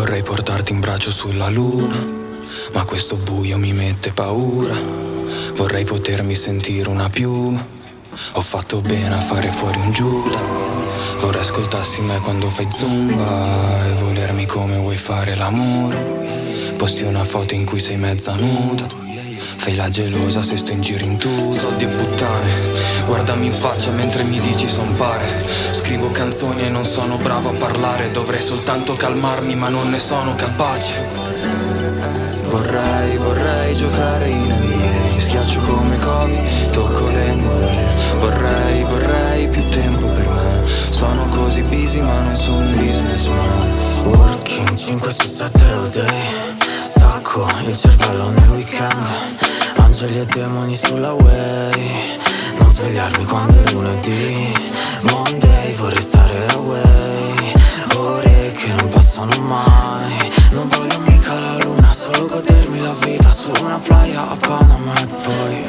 Vorrei portarti in braccio sulla luna, ma questo buio mi mette paura. Vorrei potermi sentire una piuma. Ho fatto bene a fare fuori un Giuda. Vorrei ascoltassi me quando fai zumba e volermi come vuoi fare l'amore. Posti una foto in cui sei mezza nuda. Fai la gelosa se sto in giro in tour. Soldi e puttane, guardami in faccia mentre mi dici son pare. Scrivo canzoni e non sono bravo a parlare. Dovrei soltanto calmarmi ma non ne sono capace. Vorrei giocare in NBA. Schiaccio come Kobe, tocco le nuvole. Vorrei più tempo per me. Sono così busy ma non sono un businessman. Working 5 su 7 all day. Stacco il cervello nel weekend. Angeli e demoni sulla way. Non svegliarmi quando è lunedì. Monday vorrei stare away. Ore che non passano mai. Non voglio mica la luna, solo godermi la vita su una playa a Panama e poi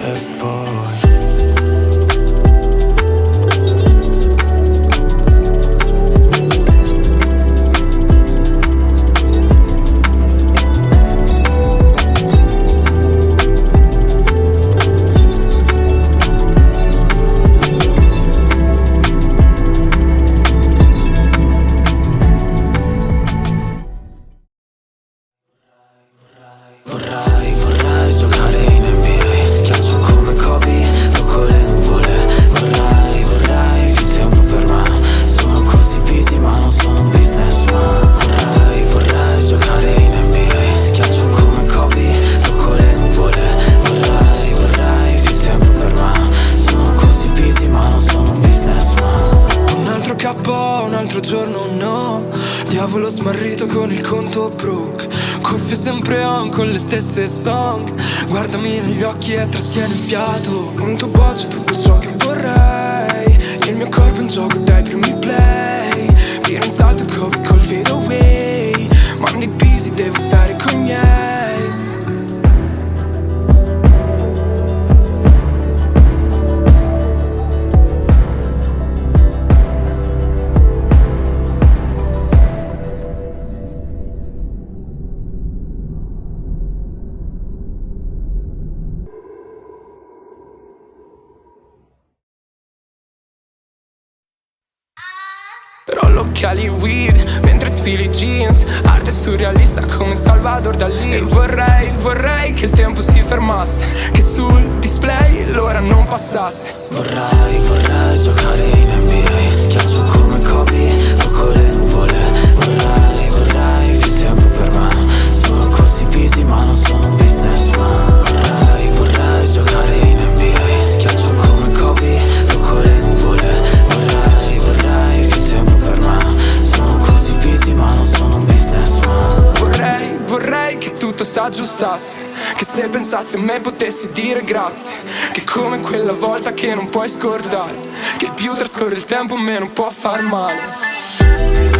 Vorrei giocare in NBA. Schiaccio come Kobe, tocco le nuvole. Vorrei più tempo per me. Sono così busy ma non sono un businessman. Vorrei giocare in NBA. Schiaccio come Kobe, tocco le nuvole. Vorrei più tempo per me. Sono così busy ma non sono un businessman. Un altro capo, un altro giorno no. Diavolo smarrito con il conto broke. Cuffie sempre on con le stesse song. Guardami negli occhi e trattieni il fiato. Un tuo bacio è tutto ciò che vorrei. Il mio corpo è un gioco dai primi play. Tiro in salto Kobe col fade away. Mandi busy, devo stare con i miei. Rollo Cali weed mentre sfili jeans. Arte surrealista come Salvador Dalì. E vorrei che il tempo si fermasse. Che sul display l'ora non passasse. Vorrei giocare in NBA. Schiaccio come Kobe, tocco le nuvole. Vorrei più tempo per me. Sono così busy ma non sono un businessman. Vorrei giocare in NBA. Schiaccio come Kobe, tocco le nuvole. Vorrei più tempo per me. Sono così busy ma non sono un businessman. Vorrei che tutto s'aggiustasse. Che se pensassi a me potessi dire grazie. Che come quella volta che non puoi scordare. Che più trascorre il tempo meno può far male.